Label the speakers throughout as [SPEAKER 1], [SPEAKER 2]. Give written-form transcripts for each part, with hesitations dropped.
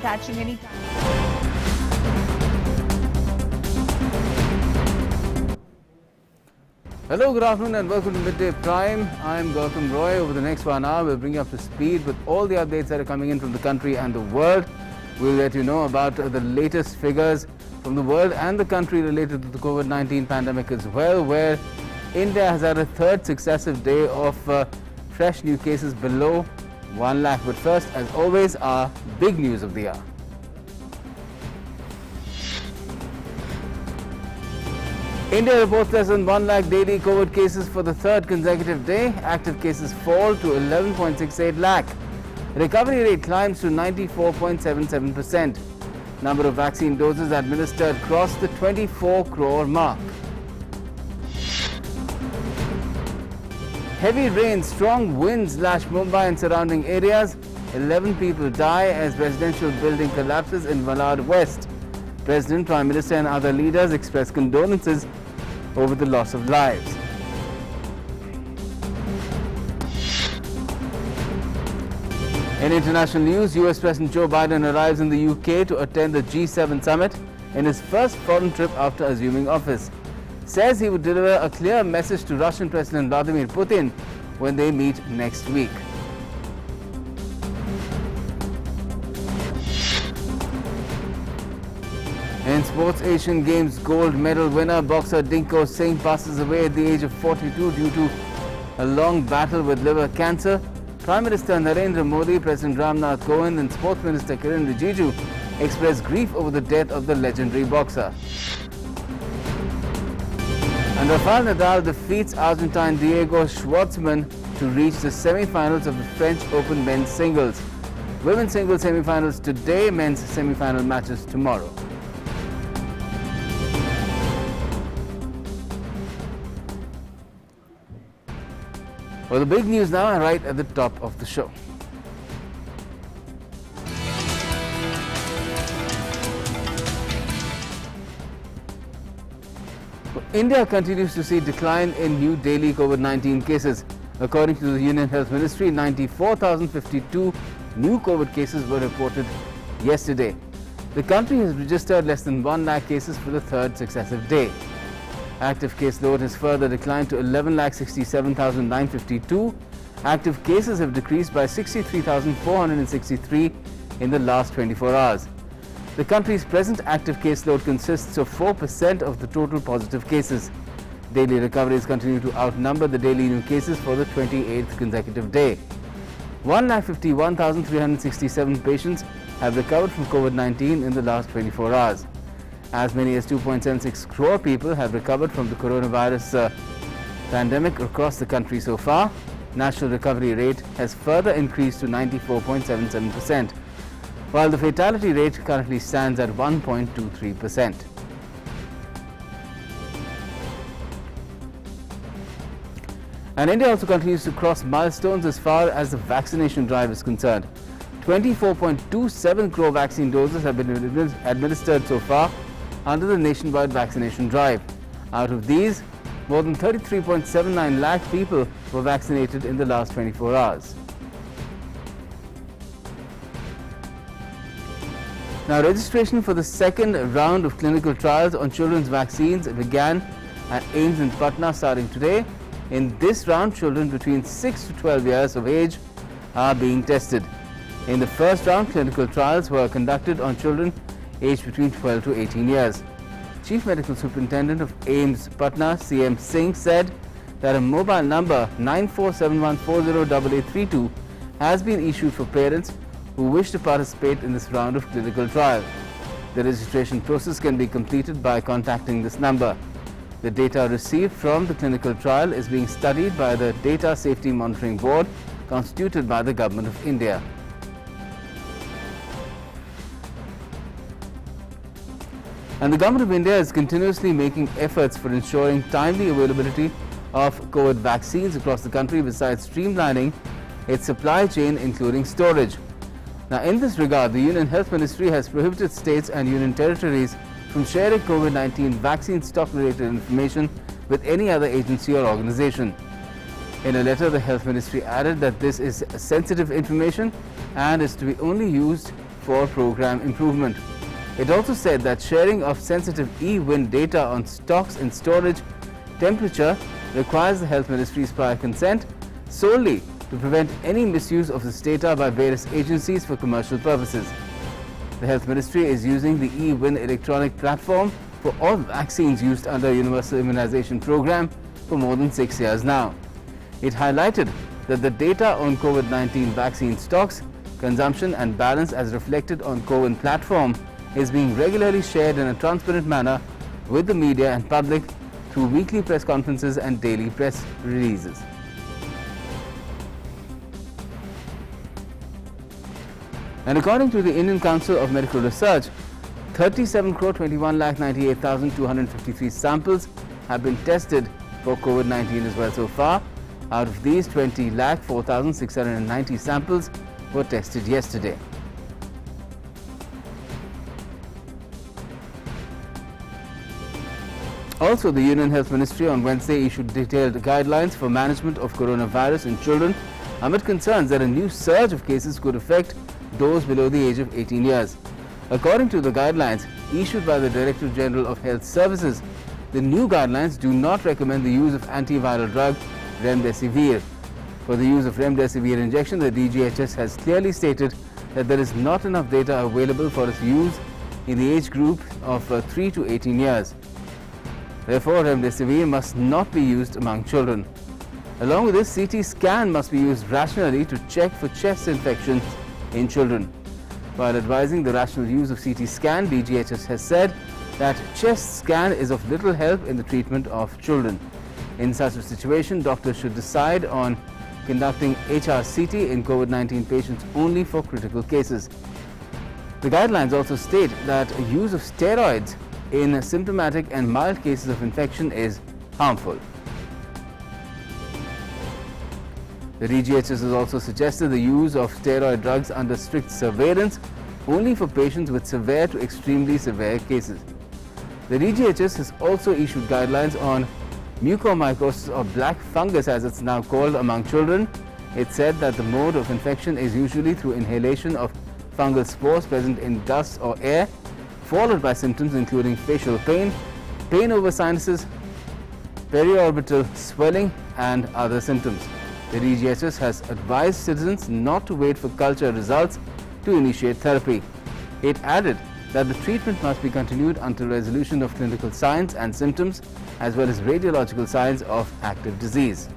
[SPEAKER 1] catching any time.
[SPEAKER 2] Hello, good afternoon and welcome to Midday Prime. I'm Gautam Roy. Over the next 1 hour, we'll bring you up to speed with all the updates that are coming in from the country and the world. We'll let you know about the latest figures from the world and the country related to the COVID-19 pandemic as well, where India has had a third successive day of fresh new cases below 1 lakh. But first, as always, our big news of the hour. India reports less than 1 lakh daily COVID cases for the third consecutive day. Active cases fall to 11.68 lakh. Recovery rate climbs to 94.77%. Number of vaccine doses administered crossed the 24 crore mark. Heavy rain, strong winds lash Mumbai and surrounding areas. 11 people die as residential building collapses in Malad West. President, Prime Minister and other leaders express condolences over the loss of lives. In international news, US President Joe Biden arrives in the UK to attend the G7 summit in his first foreign trip after assuming office. Says he would deliver a clear message to Russian President Vladimir Putin when they meet next week. In sports, Asian Games gold medal winner boxer Dinko Singh passes away at the age of 42 due to a long battle with liver cancer. Prime Minister Narendra Modi, President Ramnath Kovind and Sports Minister Kiran Rijiju expressed grief over the death of the legendary boxer. And Rafael Nadal defeats Argentine Diego Schwartzman to reach the semi-finals of the French Open men's singles. Women's singles semi-finals today, men's semi-final matches tomorrow. Well, the big news now, and right at the top of the show. India continues to see decline in new daily COVID-19 cases. According to the Union Health Ministry, 94,052 new COVID cases were reported yesterday. The country has registered less than 1 lakh cases for the third successive day. Active case load has further declined to 11,67,952. Active cases have decreased by 63,463 in the last 24 hours. The country's present active case load consists of 4% of the total positive cases. Daily recoveries continue to outnumber the daily new cases for the 28th consecutive day. 1,51,367 patients have recovered from COVID-19 in the last 24 hours. As many as 2.76 crore people have recovered from the coronavirus pandemic across the country so far. National recovery rate has further increased to 94.77%, while the fatality rate currently stands at 1.23%. And India also continues to cross milestones as far as the vaccination drive is concerned. 24.27 crore vaccine doses have been administered so far under the nationwide vaccination drive. Out of these, more than 33.79 lakh people were vaccinated in the last 24 hours. Now, registration for the second round of clinical trials on children's vaccines began at AIIMS in Patna starting today. In this round, children between 6 to 12 years of age are being tested. In the first round, clinical trials were conducted on children aged between 12 to 18 years. Chief Medical Superintendent of AIIMS Patna, CM Singh, said that a mobile number 9471408832 has been issued for parents who wish to participate in this round of clinical trial. The registration process can be completed by contacting this number. The data received from the clinical trial is being studied by the Data Safety Monitoring Board constituted by the Government of India. And the Government of India is continuously making efforts for ensuring timely availability of COVID vaccines across the country, besides streamlining its supply chain, including storage. Now, in this regard, the Union Health Ministry has prohibited states and union territories from sharing COVID-19 vaccine stock-related information with any other agency or organization. In a letter, the Health Ministry added that this is sensitive information and is to be only used for program improvement. It also said that sharing of sensitive e-wind data on stocks in storage temperature requires the Health Ministry's prior consent solely to prevent any misuse of this data by various agencies for commercial purposes. The Health Ministry is using the e-wind electronic platform for all vaccines used under Universal Immunization Program for more than 6 years now. It highlighted that the data on COVID-19 vaccine stocks, consumption and balance as reflected on CoWIN platform is being regularly shared in a transparent manner with the media and public through weekly press conferences and daily press releases. And according to the Indian Council of Medical Research, 37 crore 21 lakh 98,253 samples have been tested for COVID-19 as well so far. Out of these, 20 lakh 4,690 samples were tested yesterday. Also, the Union Health Ministry on Wednesday issued detailed guidelines for management of coronavirus in children amid concerns that a new surge of cases could affect those below the age of 18 years. According to the guidelines issued by the Director General of Health Services, the new guidelines do not recommend the use of antiviral drug remdesivir. For the use of remdesivir injection, the DGHS has clearly stated that there is not enough data available for its use in the age group of 3 to 18 years. Therefore, remdesivir must not be used among children. Along with this, CT scan must be used rationally to check for chest infections in children. While advising the rational use of CT scan, DGHS has said that chest scan is of little help in the treatment of children. In such a situation, doctors should decide on conducting HRCT in COVID-19 patients only for critical cases. The guidelines also state that use of steroids in symptomatic and mild cases of infection is harmful. The DGHS has also suggested the use of steroid drugs under strict surveillance only for patients with severe to extremely severe cases. The DGHS has also issued guidelines on mucormycosis or black fungus as it's now called among children. It said that the mode of infection is usually through inhalation of fungal spores present in dust or air, followed by symptoms including facial pain, pain over sinuses, periorbital swelling and other symptoms. The DGHS has advised citizens not to wait for culture results to initiate therapy. It added that the treatment must be continued until resolution of clinical signs and symptoms as well as radiological signs of active disease.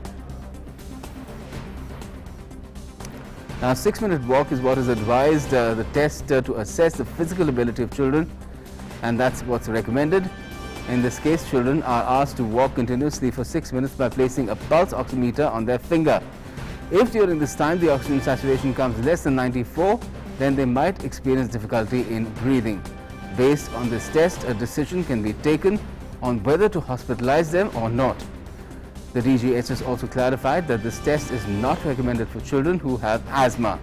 [SPEAKER 2] Now, 6-minute walk is what is advised, the test to assess the physical ability of children, and that's what's recommended. In this case, children are asked to walk continuously for 6 minutes by placing a pulse oximeter on their finger. If during this time the oxygen saturation comes less than 94, then they might experience difficulty in breathing. Based on this test, a decision can be taken on whether to hospitalize them or not. The DGHS also clarified that this test is not recommended for children who have asthma.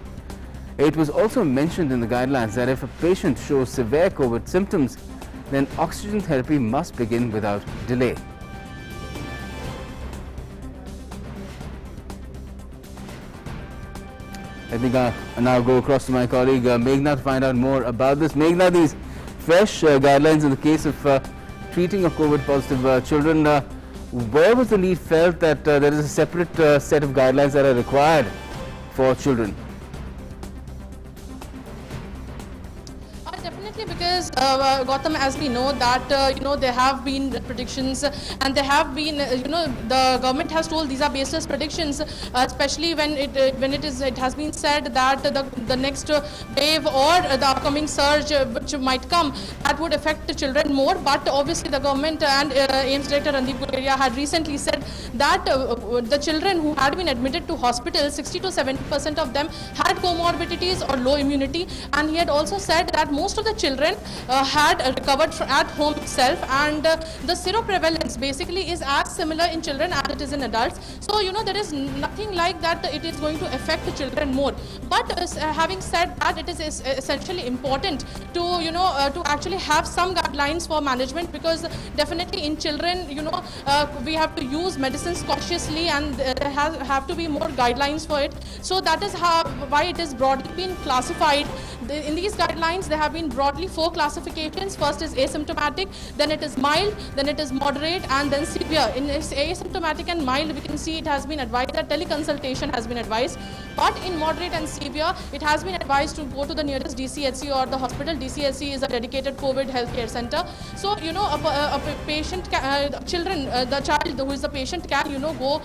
[SPEAKER 2] It was also mentioned in the guidelines that if a patient shows severe COVID symptoms, then oxygen therapy must begin without delay. Let me now go across to my colleague Meghna to find out more about this. Meghna, these fresh guidelines in the case of treating of COVID positive children, where was the need felt that there is a separate set of guidelines that are required for children?
[SPEAKER 1] Definitely, because Gautam, as we know that there have been predictions, and there have been the government has told these are baseless predictions, especially when it has been said that the next wave or the upcoming surge which might come, that would affect the children more. But obviously the government and AIIMS Director Randeep Guleria had recently said that the children who had been admitted to hospital, 60 to 70% of them had comorbidities or low immunity, and he had also said that most most of the children had recovered at home itself, and the seroprevalence basically is as similar in children as it is in adults. So there is nothing like that it is going to affect the children more. But having said that, it is essentially important to to actually have some guidelines for management, because definitely in children we have to use medicines cautiously, and there have to be more guidelines for it. So that is why it is broadly been classified. In these guidelines there have been broadly 4 classifications. First is asymptomatic, then it is mild, then it is moderate, and then severe. In asymptomatic and mild, we can see it has been advised that teleconsultation has been advised, but in moderate and severe it has been advised to go to the nearest DCHC or the hospital. DCHC is a dedicated COVID healthcare center. So a patient the child who is the patient can go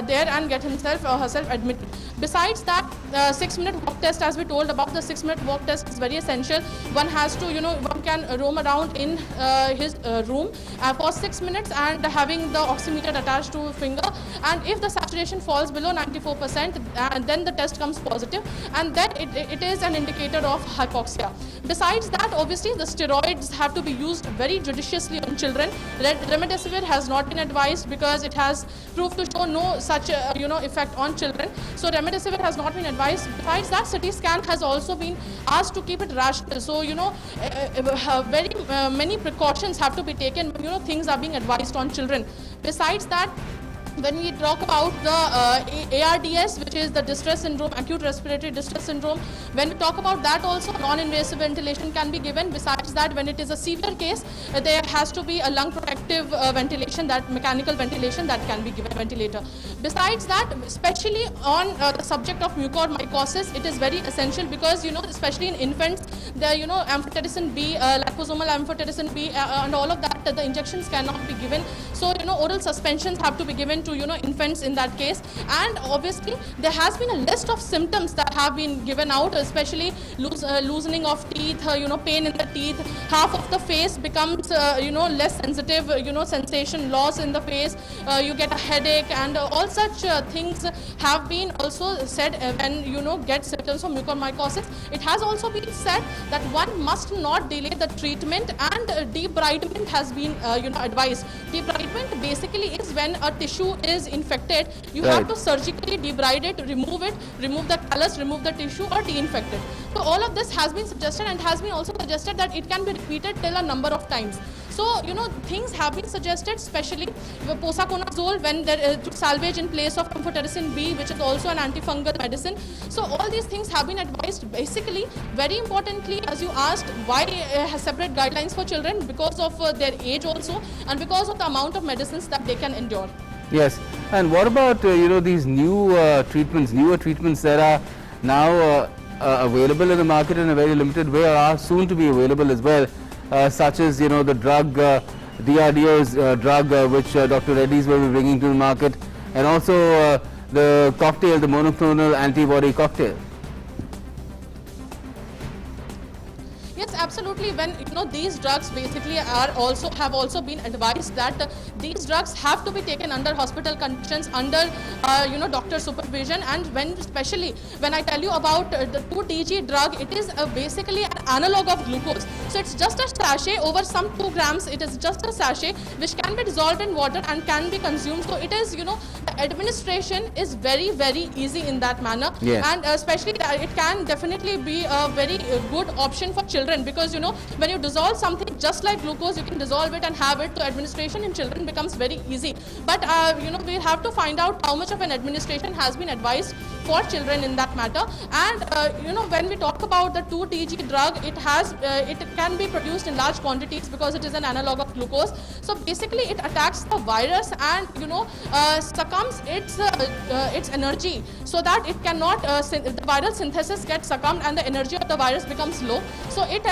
[SPEAKER 1] there and get himself or herself admitted. Besides that, 6-minute walk test, as we told about, the 6-minute walk test is very essential. One has to one can roam around in his room for 6 minutes and having the oximeter attached to a finger, and if the saturation falls below 94%, then the test comes positive, and then it is an indicator of hypoxia. Besides that, obviously the steroids have to be used very judiciously on children. Remdesivir has not been advised because it has proved to show no such effect on children. So remdesivir has not been advised. Besides that, CT scan has also been asked to keep it rational. So very many precautions have to be taken when things are being advised on children. Besides that, when we talk about the ARDS, which is the distress syndrome, acute respiratory distress syndrome, when we talk about that also, non-invasive ventilation can be given. Besides that, when it is a severe case, there has to be a lung protective ventilation, that mechanical ventilation that can be given, ventilator. Besides that, especially on the subject of mucormycosis, it is very essential because, especially in infants, the, amphotericin B, liposomal amphotericin B, and all of that, the injections cannot be given. So, oral suspensions have to be given to infants in that case. And obviously there has been a list of symptoms that have been given out, especially loosening of teeth, pain in the teeth, half of the face becomes less sensitive, sensation loss in the face, you get a headache, and all such things have been also said when get symptoms of mucormycosis. It has also been said that one must not delay the treatment, and debridement has been advised. Debridement basically is when a tissue is infected, you have to surgically debride it, remove the callus, remove the tissue, or de-infect it. So all of this has been suggested, and has been also suggested that it can be repeated till a number of times. So things have been suggested, especially posaconazole when there to salvage in place of amphotericin B, which is also an antifungal medicine. So all these things have been advised. Basically, very importantly, as you asked, why has separate guidelines for children? Because of their age also, and because of the amount of medicines that they can endure.
[SPEAKER 2] Yes, and what about these newer treatments that are now available in the market in a very limited way, or are soon to be available as well, such as the drug, DRDO's drug, which Dr. Reddy's will be bringing to the market, and also the cocktail, the monoclonal antibody cocktail.
[SPEAKER 1] Yes, absolutely. When these drugs basically have also been advised that these drugs have to be taken under hospital conditions, under doctor supervision, and especially when I tell you about the 2-DG drug, it is basically an analog of glucose. So it's just a sachet over some 2 grams. It is just a sachet which can be dissolved in water and can be consumed. So it is the administration is very, very easy in that manner.
[SPEAKER 2] Yes.
[SPEAKER 1] And especially it can definitely be a very good option for children, because when you dissolve something just like glucose, you can dissolve it and have it. So administration in children becomes very easy. But we'll have to find out how much of an administration has been advised for children in that matter. And when we talk about the 2-DG drug, it can be produced in large quantities because it is an analog of glucose. So basically it attacks the virus and succumbs its energy, so that it cannot the viral synthesis gets succumbed and the energy of the virus becomes low. So it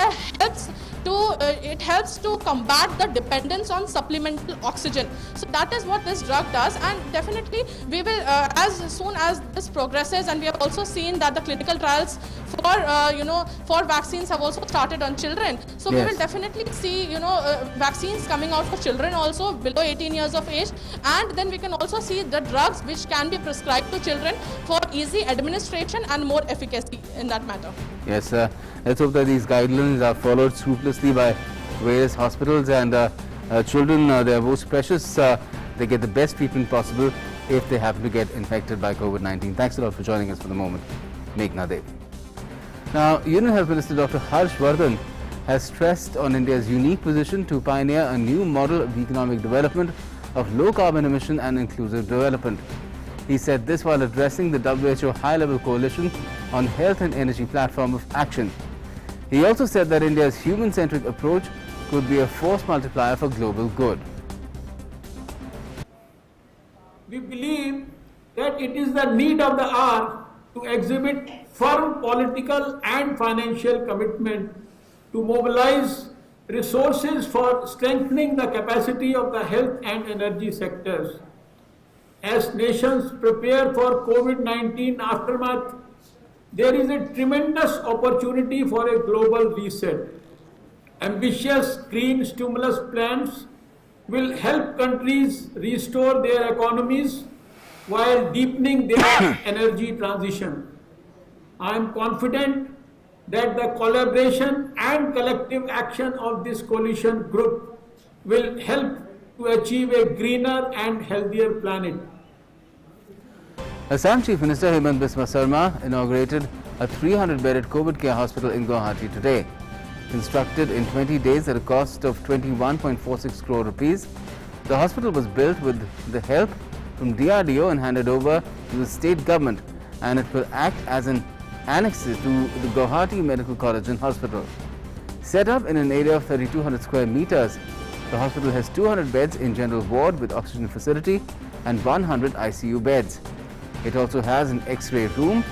[SPEAKER 1] helps to combat the dependence on supplemental oxygen. So that is what this drug does, and definitely we will as soon as this progress progresses, and we have also seen that the clinical trials for vaccines have also started on children. So we will definitely see, vaccines coming out for children also below 18 years of age, and then we can also see the drugs which can be prescribed to children for easy administration and more efficacy in that matter.
[SPEAKER 2] Yes, let's hope that these guidelines are followed scrupulously by various hospitals, and children, they are most precious. They get the best treatment possible if they happen to get infected by COVID-19. Thanks a lot for joining us for the moment, Meghna Dev. Now, Union Health Minister Dr. Harsh Vardhan has stressed on India's unique position to pioneer a new model of economic development of low carbon emission and inclusive development. He said this while addressing the WHO high-level coalition on health and energy platform of action. He also said that India's human-centric approach could be a force multiplier for global good.
[SPEAKER 3] We believe that it is the need of the hour to exhibit firm political and financial commitment to mobilize resources for strengthening the capacity of the health and energy sectors. As nations prepare for COVID-19 aftermath, there is a tremendous opportunity for a global reset. Ambitious green stimulus plans will help countries restore their economies while deepening their energy transition. I am confident that the collaboration and collective action of this coalition group will help to achieve a greener and healthier planet.
[SPEAKER 2] Assam Chief Minister Biswa Sarma inaugurated a 300-bedded COVID care hospital in Guwahati today. Constructed in 20 days at a cost of 21.46 crore rupees, the hospital was built with the help from DRDO and handed over to the state government, and it will act as an annex to the Guwahati Medical College and Hospital. Set up in an area of 3,200 square meters, the hospital has 200 beds in general ward with oxygen facility and 100 ICU beds. It also has an X-ray room,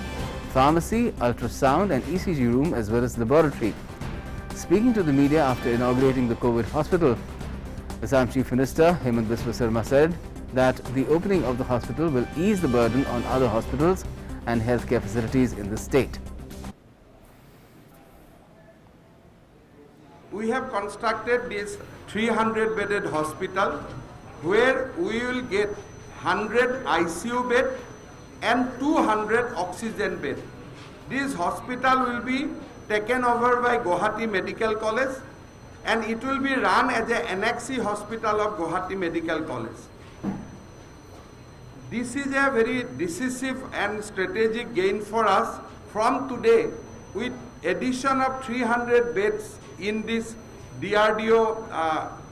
[SPEAKER 2] pharmacy, ultrasound and ECG room as well as laboratory. Speaking to the media after inaugurating the COVID hospital, Assam Chief Minister Biswa Sarma said that the opening of the hospital will ease the burden on other hospitals and healthcare facilities in the state.
[SPEAKER 4] We have constructed this 300-bedded hospital where we will get 100 ICU bed and 200 oxygen bed. This hospital will be taken over by Guwahati Medical College, and it will be run as an annex hospital of Guwahati Medical College. This is a very decisive and strategic gain for us. From today, with addition of 300 beds in this DRDO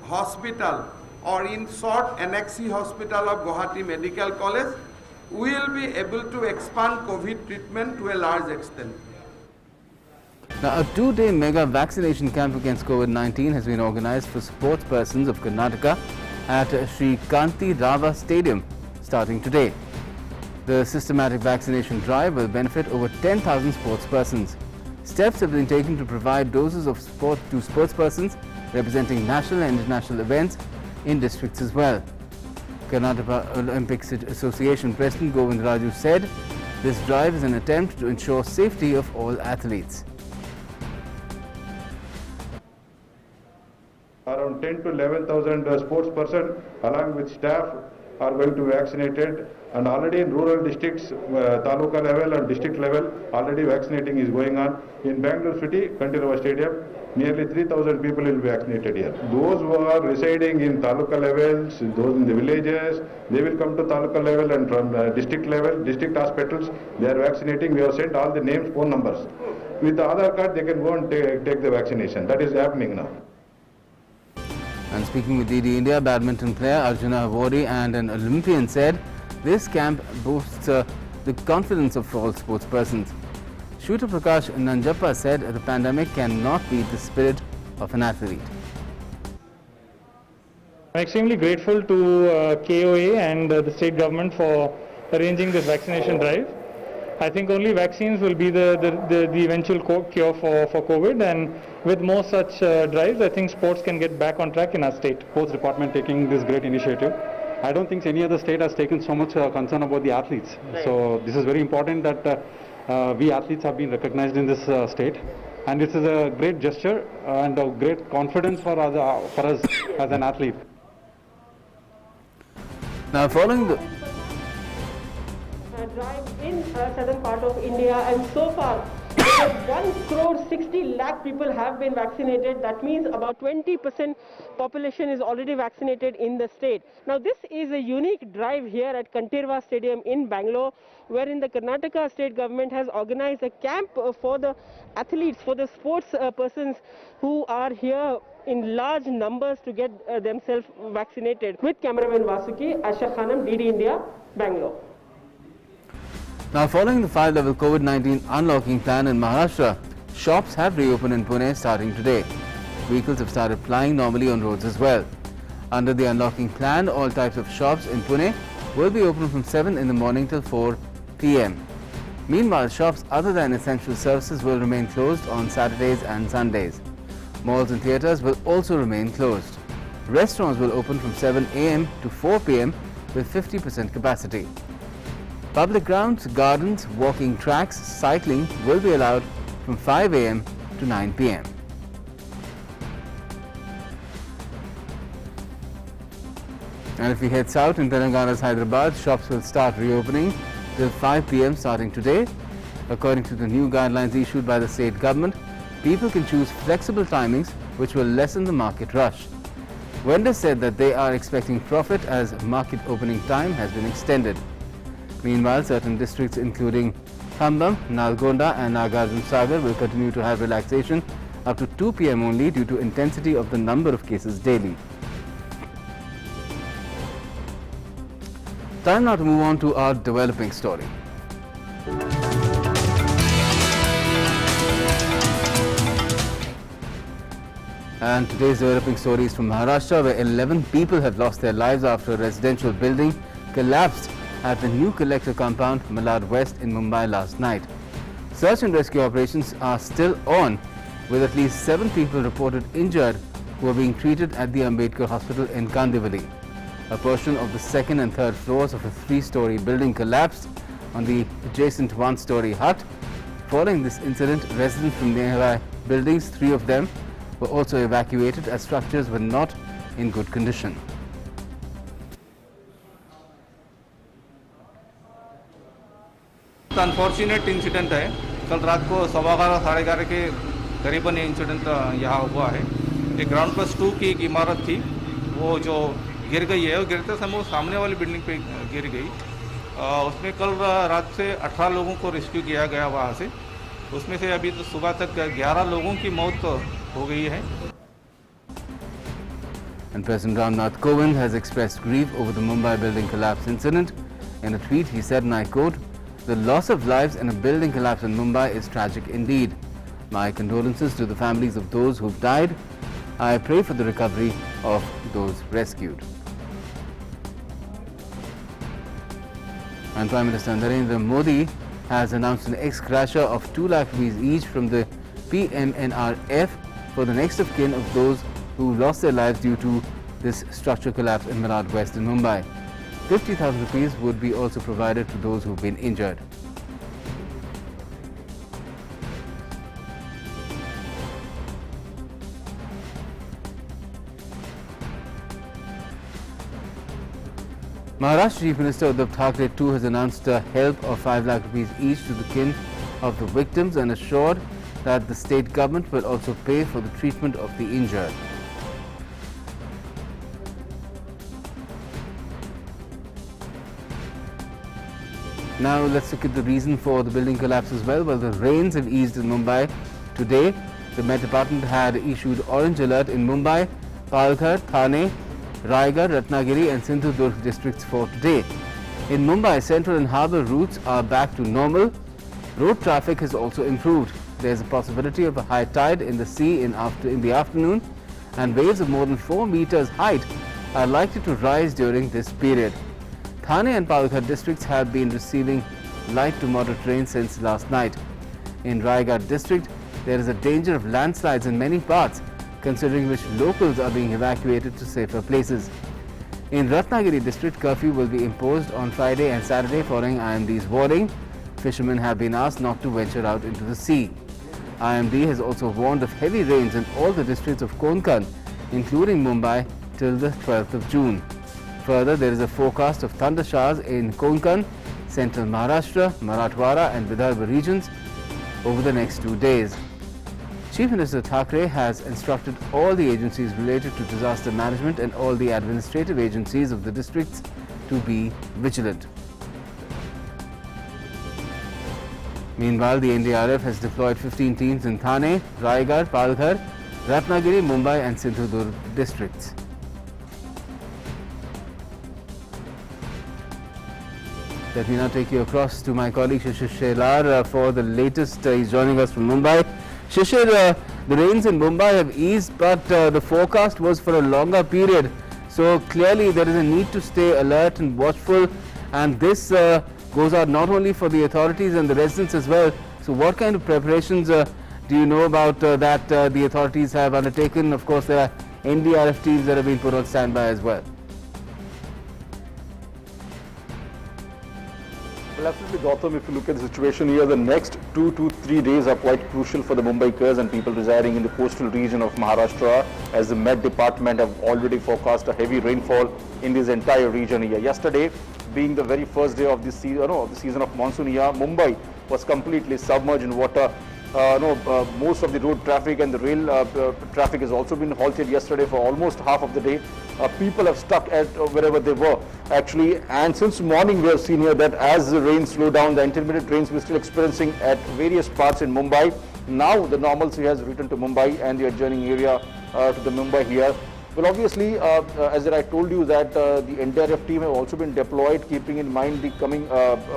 [SPEAKER 4] hospital, or in short annex hospital of Guwahati Medical College, we will be able to expand COVID treatment to a large extent.
[SPEAKER 2] Now, a two-day mega vaccination camp against COVID-19 has been organized for sports persons of Karnataka at Sri Kanti Rava Stadium starting today. The systematic vaccination drive will benefit over 10,000 sports persons. Steps have been taken to provide doses of sport to sports persons representing national and international events in districts as well. Karnataka Olympics Association President Govind Raju said this drive is an attempt to ensure safety of all athletes.
[SPEAKER 5] Around 10 to 11,000 sports persons along with staff are going to be vaccinated, and already in rural districts, taluka level and district level, already vaccinating is going on. In Bangalore city, Kantirava Stadium, nearly 3,000 people will be vaccinated here. Those who are residing in taluka levels, those in the villages, they will come to taluka level, and from district level, district hospitals, they are vaccinating. We have sent all the names, phone numbers. With the Aadhaar card, they can go and take the vaccination. That is happening now.
[SPEAKER 2] And speaking with DD India, badminton player Arjuna Avori and an Olympian said this camp boosts the confidence of all sports persons. Shooter Prakash Nanjappa said the pandemic cannot beat the spirit of an athlete.
[SPEAKER 6] I'm extremely grateful to KOA and the state government for arranging this vaccination drive. I think only vaccines will be the eventual cure for COVID, and with more such drives, I think sports can get back on track in our state.
[SPEAKER 7] Sports department taking this great initiative. I don't think any other state has taken so much concern about the athletes.
[SPEAKER 8] Right.
[SPEAKER 7] So this is very important that we athletes have been recognized in this state. And this is a great gesture and a great confidence for us as an athlete.
[SPEAKER 2] Now, following the
[SPEAKER 8] drive in southern part of India, and so far 1,60 lakh people have been vaccinated. That means about 20% population is already vaccinated in the state. Now this is a unique drive here at Kantirva Stadium in Bangalore, wherein the Karnataka state government has organized a camp for the athletes, for the sports persons who are here in large numbers to get themselves vaccinated. With cameraman Vasuki, Asha Khanam, DD India, Bangalore.
[SPEAKER 2] Now, following the 5-level COVID-19 unlocking plan in Maharashtra, shops have reopened in Pune starting today. Vehicles have started plying normally on roads as well. Under the unlocking plan, all types of shops in Pune will be open from 7 in the morning till 4 p.m. Meanwhile, shops other than essential services will remain closed on Saturdays and Sundays. Malls and theatres will also remain closed. Restaurants will open from 7 a.m. to 4 p.m. with 50% capacity. Public grounds, gardens, walking tracks, cycling will be allowed from 5 a.m. to 9 p.m. And if we head south in Telangana's Hyderabad, shops will start reopening till 5 p.m. starting today. According to the new guidelines issued by the state government, people can choose flexible timings which will lessen the market rush. Vendors said that they are expecting profit as market opening time has been extended. Meanwhile, certain districts including Khambam, Nalgonda and Nagarjun Sagar will continue to have relaxation up to 2 p.m. only due to intensity of the number of cases daily. Time now to move on to our developing story. And today's developing story is from Maharashtra, where 11 people have lost their lives after a residential building collapsed at the new collector compound, Malad West in Mumbai last night. Search and rescue operations are still on, with at least 7 people reported injured who are being treated at the Ambedkar Hospital in Kandivali. A portion of the second and third floors of a 3-story building collapsed on the adjacent 1-story hut. Following this incident, residents from nearby buildings, 3 of them, were also evacuated as structures were not in good condition.
[SPEAKER 9] Unfortunate incident है। कल रात को 11:15 साढ़े 11 के करीबन ये incident यहाँ हुआ है। एक ग्राउंड प्लस 2 की एक इमारत थी, वो जो गिर गई है, वो गिरते समय वो सामने वाली बिल्डिंग पे गिर गई। उसमें कल रात से 18 लोगों को रेस्क्यू किया गया वहाँ से। उसमें से अभी तो सुबह तक 11 लोगों की मौत हो गई है।
[SPEAKER 2] And President Ramnath Kovind has expressed grief over the Mumbai building collapse incident. In a tweet, he said, and I quote, "The loss of lives in a building collapse in Mumbai is tragic indeed. My condolences to the families of those who've died. I pray for the recovery of those rescued." And Prime Minister Narendra Modi has announced an ex gratia of 2 lakh rupees each from the PMNRF for the next of kin of those who lost their lives due to this structure collapse in Malad West in Mumbai. 50,000 rupees would be also provided to those who've been injured. Maharashtra Chief Minister Uddhav Thackeray too has announced a help of 5 lakh rupees each to the kin of the victims and assured that the state government will also pay for the treatment of the injured. Now let's look at the reason for the building collapse as well. Well, the rains have eased in Mumbai today. The Met Department had issued orange alert in Mumbai, Palghar, Thane, Raigad, Ratnagiri and Sindhudurg districts for today. In Mumbai, central and harbour routes are back to normal. Road traffic has also improved. There is a possibility of a high tide in the sea in the afternoon, and waves of more than 4 meters height are likely to rise during this period. Thane and Palghar districts have been receiving light to moderate rain since last night. In Raigad district, there is a danger of landslides in many parts, considering which locals are being evacuated to safer places. In Ratnagiri district, curfew will be imposed on Friday and Saturday following IMD's warning. Fishermen have been asked not to venture out into the sea. IMD has also warned of heavy rains in all the districts of Konkan, including Mumbai, till the 12th of June. Further, there is a forecast of thunder showers in Konkan, central Maharashtra, Marathwada and Vidarbha regions over the next 2 days. Chief Minister Thackeray has instructed all the agencies related to disaster management and all the administrative agencies of the districts to be vigilant. Meanwhile, the NDRF has deployed 15 teams in Thane, Raigad, Palghar, Ratnagiri, Mumbai and Sindhudurg districts. Let me now take you across to my colleague Shishir Shelar for the latest. He's joining us from Mumbai. Shishir, the rains in Mumbai have eased, but the forecast was for a longer period. So clearly there is a need to stay alert and watchful, and this goes out not only for the authorities and the residents as well. So what kind of preparations do you know about that the authorities have undertaken? Of course, there are NDRF teams that have been put on standby as well.
[SPEAKER 10] Well, absolutely, Gautam. If you look at the situation here, the next 2 to 3 days are quite crucial for the Mumbaikars and people residing in the coastal region of Maharashtra, as the Met Department have already forecast a heavy rainfall in this entire region here. Yesterday, being the very first day of this season of monsoon here, Mumbai was completely submerged in water. Most of the road traffic and the rail traffic has also been halted yesterday for almost half of the day. People have stuck at wherever they were actually, and since morning we have seen here that as the rain slowed down, the intermittent rains we're still experiencing at various parts in Mumbai. Now the normalcy has returned to Mumbai and the adjoining area to the Mumbai here. Well, obviously, as I told you that the NDRF team have also been deployed, keeping in mind the coming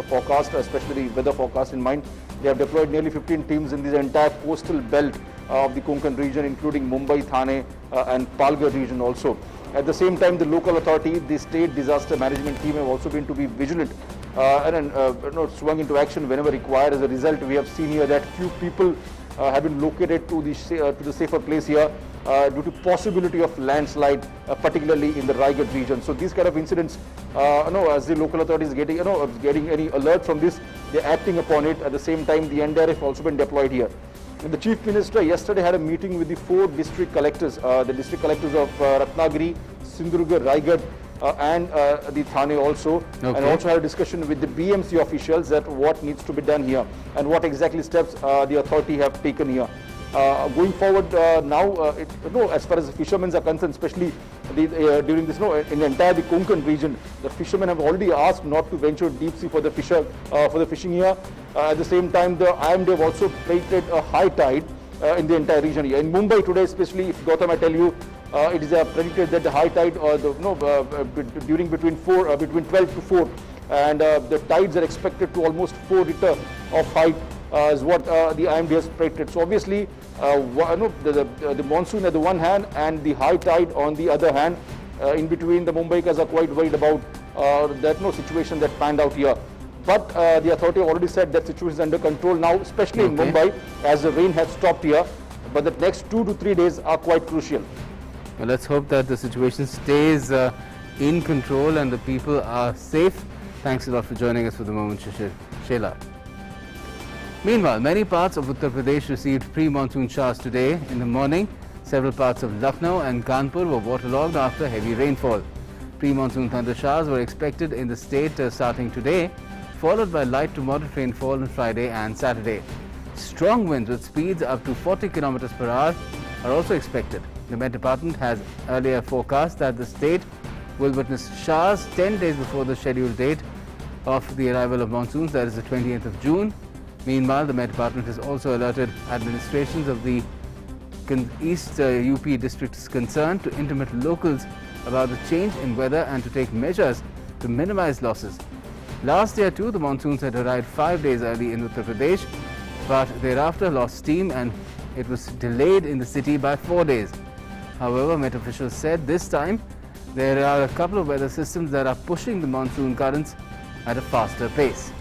[SPEAKER 10] forecast, especially the weather forecast in mind. They have deployed nearly 15 teams in the entire coastal belt of the Konkan region, including Mumbai, Thane and Palghar region also. At the same time, the local authority, the state disaster management team have also been to be vigilant and swung into action whenever required. As a result, we have seen here that few people have been located to the safer place here due to possibility of landslide, particularly in the Raigad region. So these kind of incidents, as the local authorities getting any alert from this, they're acting upon it. At the same time, the NDRF also been deployed here. And the Chief Minister yesterday had a meeting with the 4 district collectors, the district collectors of Ratnagiri, Sindhudurg, Raigad and the Thane also, and also had a discussion with the BMC officials that what needs to be done here and what exactly steps the authority have taken here. Going forward now, as far as the fishermen are concerned, especially during this, in the entire the Konkan region, the fishermen have already asked not to venture deep sea for the fishing here. At the same time, the IMD have also predicted a high tide in the entire region here. In Mumbai today, especially, if Gautam, I tell you, it is predicted that the high tide during between 12 to 4, and the tides are expected to almost 4 meter of height. Is what the IMD has predicted. So obviously, the monsoon at the one hand and the high tide on the other hand, in between, the Mumbaikars are quite worried about that situation that panned out here. But the authority already said that situation is under control now, especially in Mumbai, as the rain has stopped here. But the next 2 to 3 days are quite crucial.
[SPEAKER 2] Well, let's hope that the situation stays in control and the people are safe. Thanks a lot for joining us for the moment, Shishir Shelar. Meanwhile, many parts of Uttar Pradesh received pre-monsoon showers today in the morning. Several parts of Lucknow and Kanpur were waterlogged after heavy rainfall. Pre-monsoon thunder showers were expected in the state starting today, followed by light to moderate rainfall on Friday and Saturday. Strong winds with speeds up to 40 km per hour are also expected. The Met Department has earlier forecast that the state will witness showers 10 days before the scheduled date of the arrival of monsoons, that is the 20th of June. Meanwhile, the Met Department has also alerted administrations of the East UP districts concerned to intimate locals about the change in weather and to take measures to minimize losses. Last year too, the monsoons had arrived 5 days early in Uttar Pradesh, but thereafter lost steam and it was delayed in the city by 4 days. However, Met officials said this time there are a couple of weather systems that are pushing the monsoon currents at a faster pace.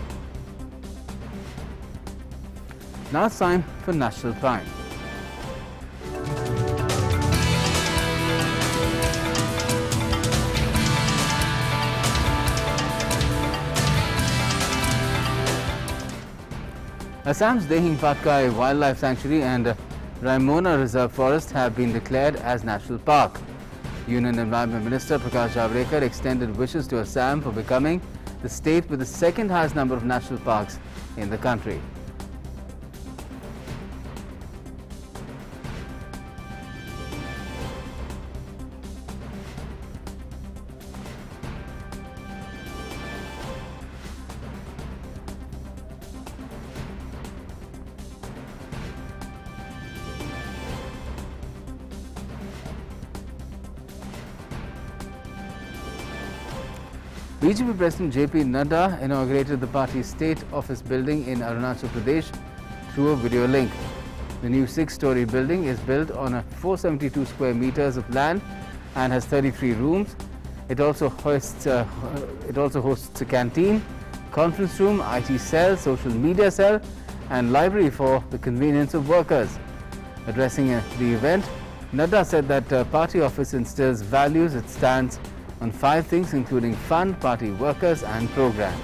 [SPEAKER 2] Now it's time for National Prime. Assam's Dehing Patkai Wildlife Sanctuary and Raimona Reserve Forest have been declared as National Park. Union Environment Minister Prakash Javadekar extended wishes to Assam for becoming the state with the second highest number of national parks in the country. BJP President JP Nadda inaugurated the party's state office building in Arunachal Pradesh through a video link. The new 6-story building is built on a 472 square meters of land and has 33 rooms. It also hosts a canteen, conference room, IT cell, social media cell and library for the convenience of workers. Addressing the event, Nadda said that party office instills values. It stands on 5 things including fund, party workers and programs.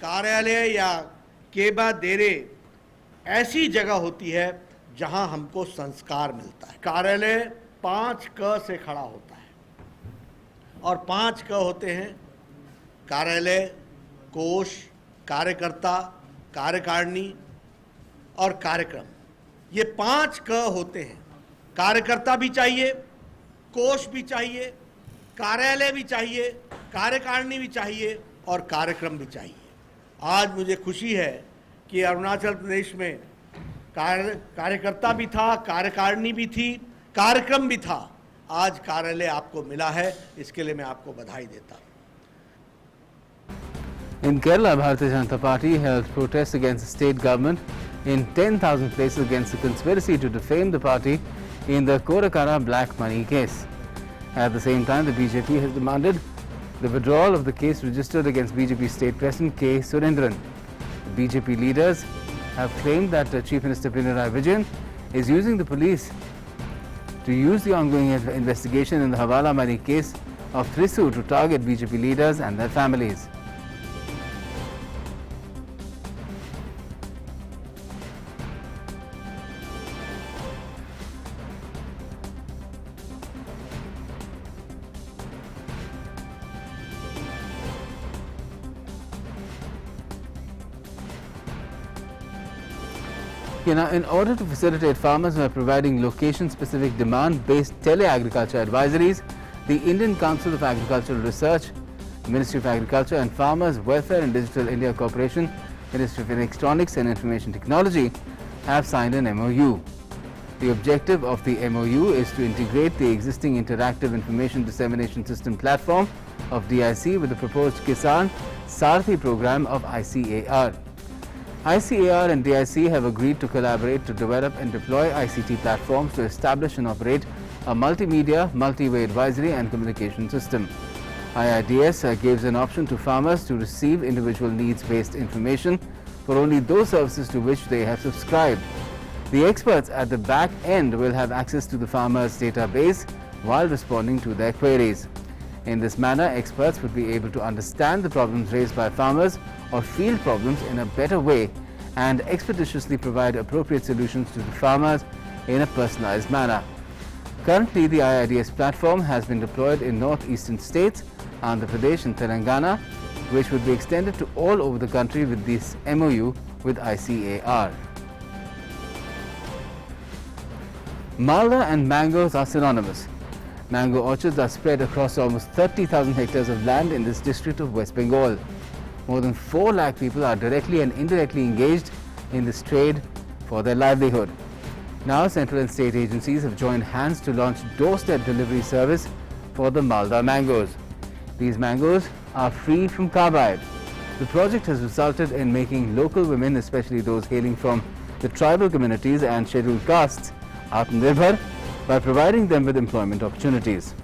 [SPEAKER 11] कार्यालय या केबा देरे ऐसी जगह होती है जहां हमको संस्कार मिलता है। कार्यालय 5 क से खड़ा होता है और 5 क होते हैं कार्यालय, कोष, कार्यकर्ता, कार्यकारिणी और कार्यक्रम। ये 5 क होते हैं। कार्यकर्ता भी चाहिए, कोष भी चाहिए, कार्यालय भी चाहिए, कार्यकारिणी भी चाहिए और कार्यक्रम भी चाहिए। आज मुझे खुशी है कि अरुणाचल प्रदेश में कार्यकर्ता भी था, कार्यकारिणी भी थी, कार्यक्रम भी था। आज कार्यालय आपको मिला है, इसके लिए मैं आपको बधाई देता हूं।
[SPEAKER 2] In Kerala, Bharatiya Janata Party held protests against the state government in 10,000 places against the conspiracy to defame the party in the Korakara black money case. At the same time, the BJP has demanded the withdrawal of the case registered against BJP State President K. Surendran. The BJP leaders have claimed that Chief Minister Pinarayi Vijayan is using the police to use the ongoing investigation in the Hawala money case of Thrissur to target BJP leaders and their families. Now, in order to facilitate farmers by providing location-specific demand-based tele-agriculture advisories, the Indian Council of Agricultural Research, Ministry of Agriculture and Farmers Welfare and Digital India Corporation, Ministry of Electronics and Information Technology have signed an MOU. The objective of the MOU is to integrate the existing interactive information dissemination system platform of DIC with the proposed Kisan Sarthi program of ICAR. ICAR and DIC have agreed to collaborate to develop and deploy ICT platforms to establish and operate a multimedia, multi-way advisory and communication system. IIDS gives an option to farmers to receive individual needs-based information for only those services to which they have subscribed. The experts at the back end will have access to the farmers' database while responding to their queries. In this manner, experts would be able to understand the problems raised by farmers or field problems in a better way and expeditiously provide appropriate solutions to the farmers in a personalized manner. Currently, the IIDS platform has been deployed in northeastern states, Andhra Pradesh and Telangana, which would be extended to all over the country with this MOU with ICAR. Malda and mangoes are synonymous. Mango orchards are spread across almost 30,000 hectares of land in this district of West Bengal. More than 4 lakh people are directly and indirectly engaged in this trade for their livelihood. Now, central and state agencies have joined hands to launch doorstep delivery service for the Malda mangoes. These mangoes are free from carbide. The project has resulted in making local women, especially those hailing from the tribal communities and scheduled castes, Atmanirbhar by providing them with employment opportunities.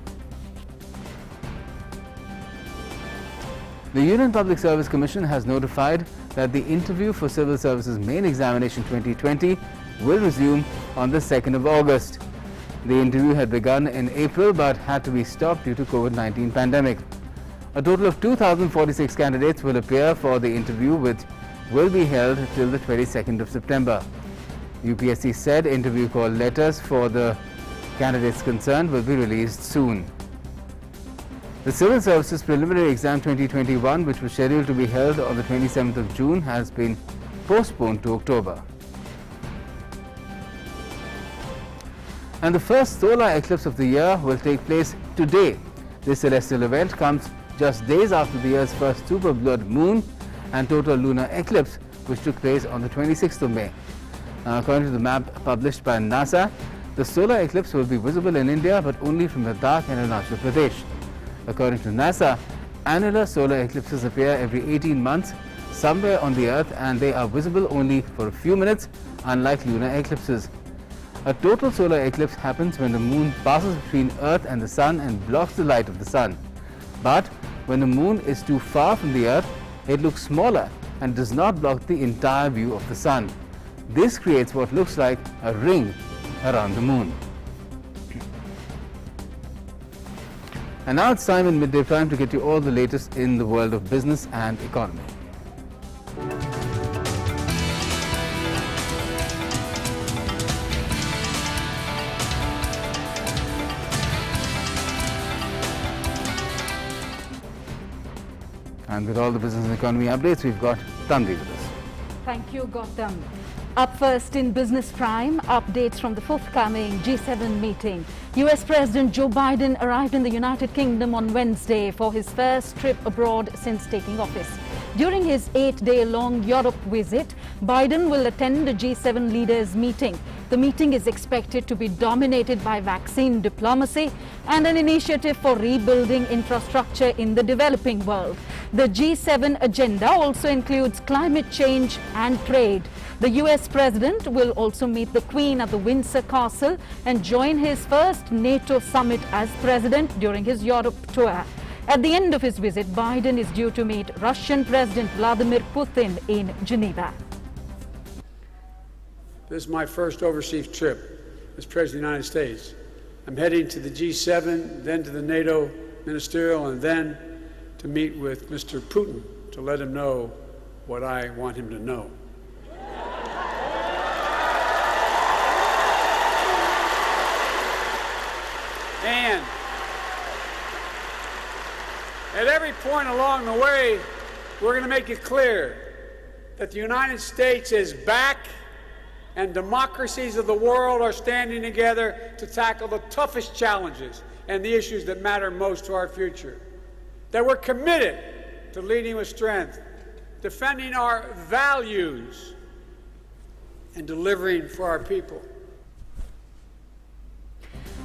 [SPEAKER 2] The Union Public Service Commission has notified that the interview for Civil Services Main Examination 2020 will resume on the 2nd of August. The interview had begun in April but had to be stopped due to COVID-19 pandemic. A total of 2,046 candidates will appear for the interview, which will be held till the 22nd of September. UPSC said interview call letters for the candidates concerned will be released soon. The Civil Services Preliminary Exam 2021, which was scheduled to be held on the 27th of June, has been postponed to October. And the first solar eclipse of the year will take place today. This celestial event comes just days after the year's first super blood moon and total lunar eclipse, which took place on the 26th of May. According to the map published by NASA, the solar eclipse will be visible in India but only from Ladakh and Arunachal Pradesh. According to NASA, annular solar eclipses appear every 18 months somewhere on the Earth, and they are visible only for a few minutes, unlike lunar eclipses. A total solar eclipse happens when the moon passes between Earth and the Sun and blocks the light of the Sun. But when the moon is too far from the Earth, it looks smaller and does not block the entire view of the Sun. This creates what looks like a ring around the moon. And now it's time in Midday Prime to get you all the latest in the world of business and economy. And with all the business and economy updates, we've got Tanvi with us.
[SPEAKER 12] Thank you, Gautam. Up first in Business Prime, updates from the forthcoming G7 meeting. US President Joe Biden arrived in the United Kingdom on Wednesday for his first trip abroad since taking office. During his 8-day-long Europe visit, Biden will attend the G7 leaders' meeting. The meeting is expected to be dominated by vaccine diplomacy and an initiative for rebuilding infrastructure in the developing world. The G7 agenda also includes climate change and trade. The US President will also meet the Queen at the Windsor Castle and join his first NATO summit as President during his Europe tour. At the end of his visit, Biden is due to meet Russian President Vladimir Putin in Geneva.
[SPEAKER 13] This is my first overseas trip as President of the United States. I'm heading to the G7, then to the NATO ministerial, and then to meet with Mr. Putin to let him know what I want him to know. And at every point along the way, we're going to make it clear that the United States is back and democracies of the world are standing together to tackle the toughest challenges and the issues that matter most to our future. That we're committed to leading with strength, defending our values, and delivering for our people.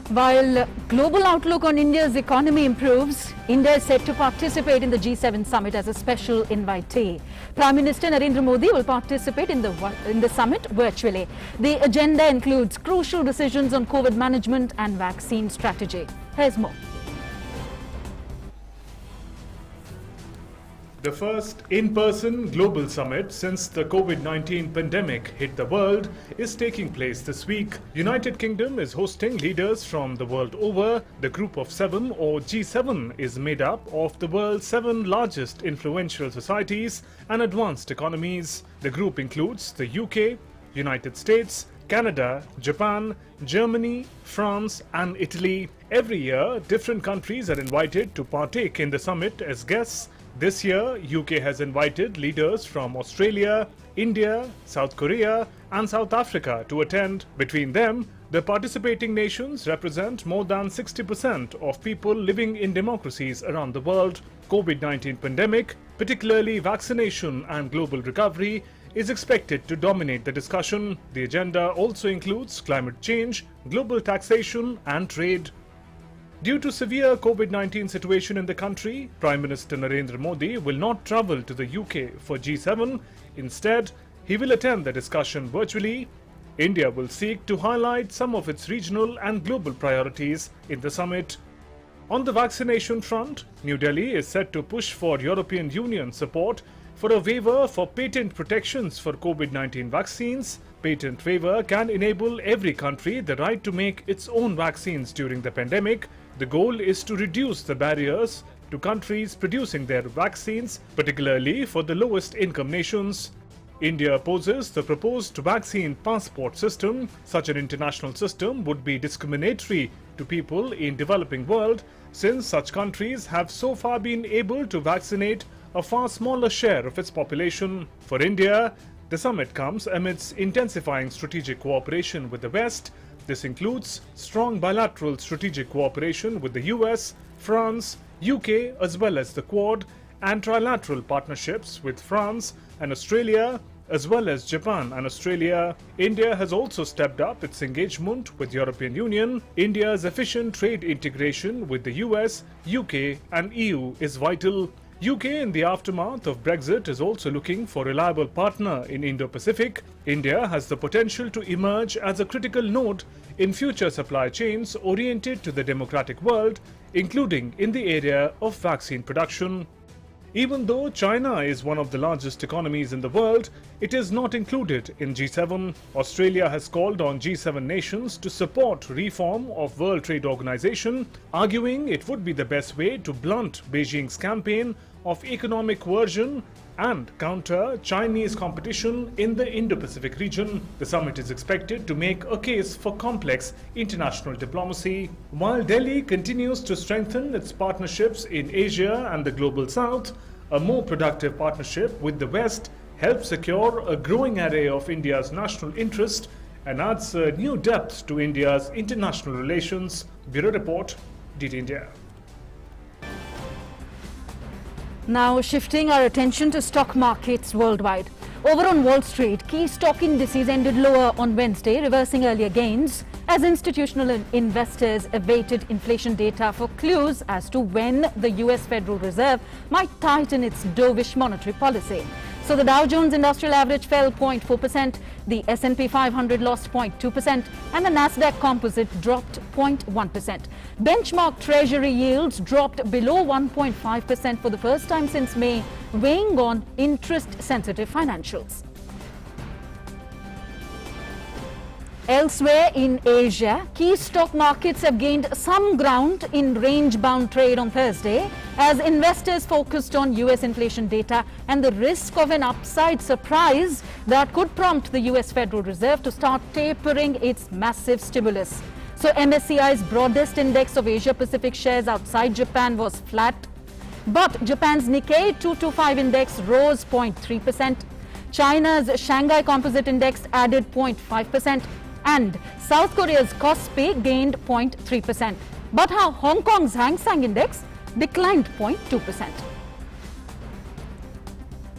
[SPEAKER 12] While global outlook on India's economy improves, India is set to participate in the G7 summit as a special invitee. Prime Minister Narendra Modi will participate in the summit virtually. The agenda includes crucial decisions on COVID management and vaccine strategy. Here's more.
[SPEAKER 14] The first in-person global summit since the COVID-19 pandemic hit the world is taking place this week. United Kingdom is hosting leaders from the world over. The Group of Seven, or G7, is made up of the world's 7 largest influential societies and advanced economies. The group includes the UK, United States, Canada, Japan, Germany, France and Italy. Every year, different countries are invited to partake in the summit as guests. This year, UK has invited leaders from Australia, India, South Korea and South Africa to attend. Between them, the participating nations represent more than 60% of people living in democracies around the world. COVID-19 pandemic, particularly vaccination and global recovery, is expected to dominate the discussion. The agenda also includes climate change, global taxation and trade. Due to severe COVID-19 situation in the country, Prime Minister Narendra Modi will not travel to the UK for G7. Instead, he will attend the discussion virtually. India will seek to highlight some of its regional and global priorities in the summit. On the vaccination front, New Delhi is set to push for European Union support for a waiver for patent protections for COVID-19 vaccines. Patent waiver can enable every country the right to make its own vaccines during the pandemic. The goal is to reduce the barriers to countries producing their vaccines, particularly for the lowest income nations. India opposes the proposed vaccine passport system. Such an international system would be discriminatory to people in developing world, since such countries have so far been able to vaccinate a far smaller share of its population. For India, the summit comes amidst intensifying strategic cooperation with the West. This includes strong bilateral strategic cooperation with the US, France, UK as well as the Quad, and trilateral partnerships with France and Australia as well as Japan and Australia. India has also stepped up its engagement with European Union. India's efficient trade integration with the US, UK and EU is vital. UK in the aftermath of Brexit is also looking for a reliable partner in Indo-Pacific. India has the potential to emerge as a critical node in future supply chains oriented to the democratic world, including in the area of vaccine production. Even though China is one of the largest economies in the world, it is not included in G7. Australia has called on G7 nations to support reform of World Trade Organization, arguing it would be the best way to blunt Beijing's campaign of economic coercion and counter Chinese competition in the Indo-Pacific region. The summit is expected to make a case for complex international diplomacy. While Delhi continues to strengthen its partnerships in Asia and the global south, a more productive partnership with the West helps secure a growing array of India's national interest and adds a new depth to India's international relations. Bureau Report, DT India.
[SPEAKER 12] Now shifting our attention to stock markets worldwide. Over on Wall Street, key stock indices ended lower on Wednesday, reversing earlier gains as institutional investors awaited inflation data for clues as to when the US Federal Reserve might tighten its dovish monetary policy. So the Dow Jones Industrial Average fell 0.4%, the S&P 500 lost 0.2% and the Nasdaq Composite dropped 0.1%. Benchmark Treasury yields dropped below 1.5% for the first time since May, weighing on interest-sensitive financials. Elsewhere in Asia, key stock markets have gained some ground in range-bound trade on Thursday as investors focused on US inflation data and the risk of an upside surprise that could prompt the US Federal Reserve to start tapering its massive stimulus. So MSCI's broadest index of Asia-Pacific shares outside Japan was flat, but Japan's Nikkei 225 index rose 0.3%. China's Shanghai Composite Index added 0.5%. and South Korea's Kospi gained 0.3%. But Hong Kong's Hang Seng Index declined 0.2%.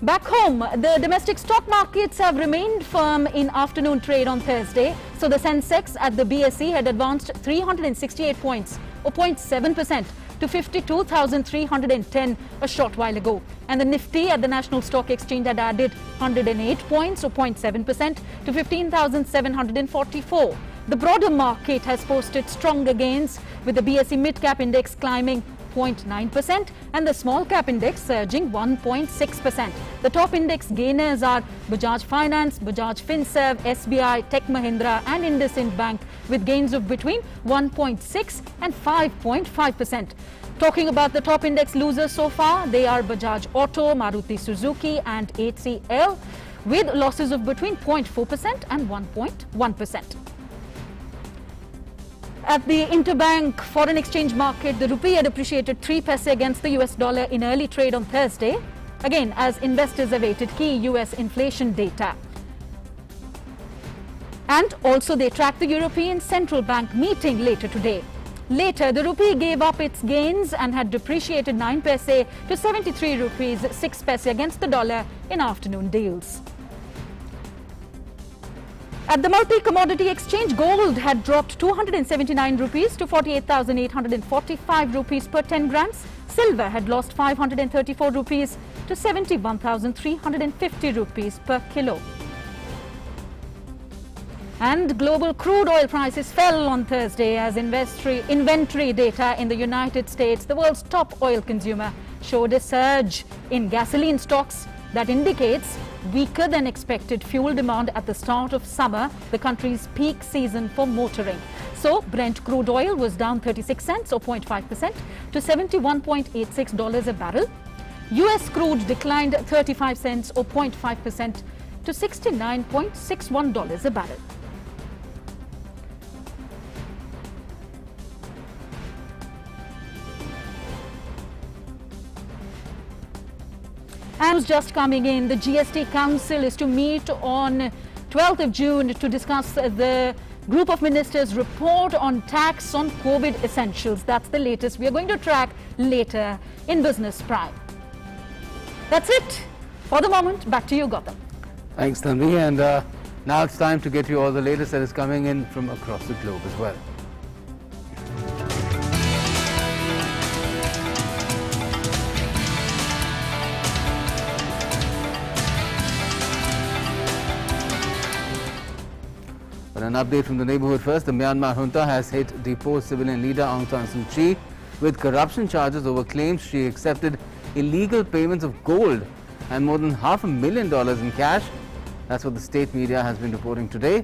[SPEAKER 12] Back home, the domestic stock markets have remained firm in afternoon trade on Thursday. So the Sensex at the BSE had advanced 368 points or 0.7% to 52,310 a short while ago. And the Nifty at the National Stock Exchange had added 108 points or 0.7% to 15,744. The broader market has posted stronger gains with the BSE Mid-Cap Index climbing 0.9% and the Small Cap Index surging 1.6%. The top index gainers are Bajaj Finance, Bajaj Finserv, SBI, Tech Mahindra and IndusInd Bank with gains of between 1.6 and 5.5%. Talking about the top index losers so far, they are Bajaj Auto, Maruti Suzuki and HCL with losses of between 0.4% and 1.1%. At the interbank foreign exchange market, the rupee had appreciated 3 paise against the US dollar in early trade on Thursday, again as investors awaited key US inflation data. And also they tracked the European Central Bank meeting later today. Later, the rupee gave up its gains and had depreciated 9 paise to 73 rupees 6 paise against the dollar in afternoon deals. At the multi-commodity exchange, gold had dropped 279 rupees to 48,845 rupees per 10 grams. Silver had lost 534 rupees to 71,350 rupees per kilo. And global crude oil prices fell on Thursday as inventory data in the United States, the world's top oil consumer, showed a surge in gasoline stocks that indicates weaker than expected fuel demand at the start of summer, the country's peak season for motoring. So Brent crude oil was down 36 cents or 0.5% to $71.86 a barrel. US crude declined 35 cents or 0.5% to $69.61 a barrel. And just coming in, the GST Council is to meet on 12th of June to discuss the group of ministers' report on tax on COVID essentials. That's the latest we are going to track later in Business Prime. That's it for the moment. Back to you, Gautam.
[SPEAKER 2] Thanks, Tanvi. And now it's time to get you all the latest that is coming in from across the globe as well. But an update from the neighborhood first. The Myanmar junta has hit deposed civilian leader Aung San Suu Kyi with corruption charges over claims she accepted illegal payments of gold and more than $500,000 in cash. That's what the state media has been reporting today.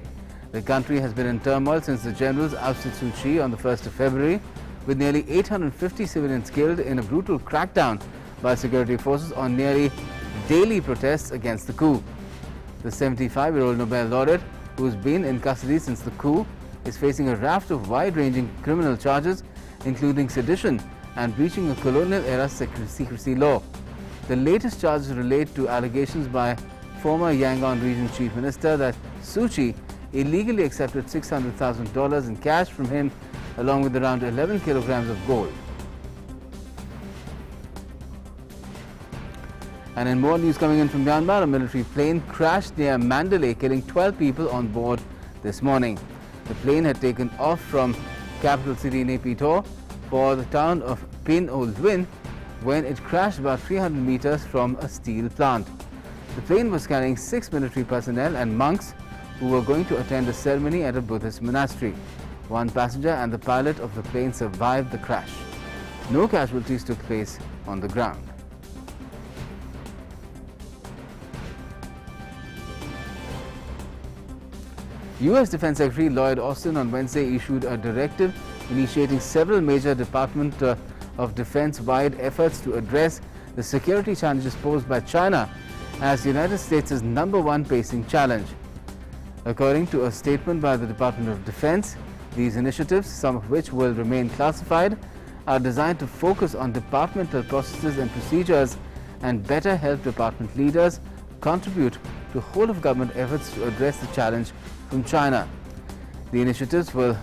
[SPEAKER 2] The country has been in turmoil since the generals ousted Suu Kyi on the 1st of February, with nearly 850 civilians killed in a brutal crackdown by security forces on nearly daily protests against the coup. The 75-year-old Nobel laureate, who's been in custody since the coup, is facing a raft of wide-ranging criminal charges, including sedition and breaching a colonial-era secrecy law. The latest charges relate to allegations by former Yangon region chief minister that Suu Kyi illegally accepted $600,000 in cash from him, along with around 11 kilograms of gold. And in more news coming in from Myanmar, a military plane crashed near Mandalay, killing 12 people on board this morning. The plane had taken off from capital city Naypyidaw for the town of Pin Ol Dwin when it crashed about 300 meters from a steel plant. The plane was carrying 6 military personnel and monks who were going to attend a ceremony at a Buddhist monastery. One passenger and the pilot of the plane survived the crash. No casualties took place on the ground. U.S. Defense Secretary Lloyd Austin on Wednesday issued a directive initiating several major Department of Defense-wide efforts to address the security challenges posed by China as the United States' #1 pacing challenge. According to a statement by the Department of Defense, these initiatives, some of which will remain classified, are designed to focus on departmental processes and procedures and better help department leaders contribute to whole-of-government efforts to address the challenge from China. The initiatives will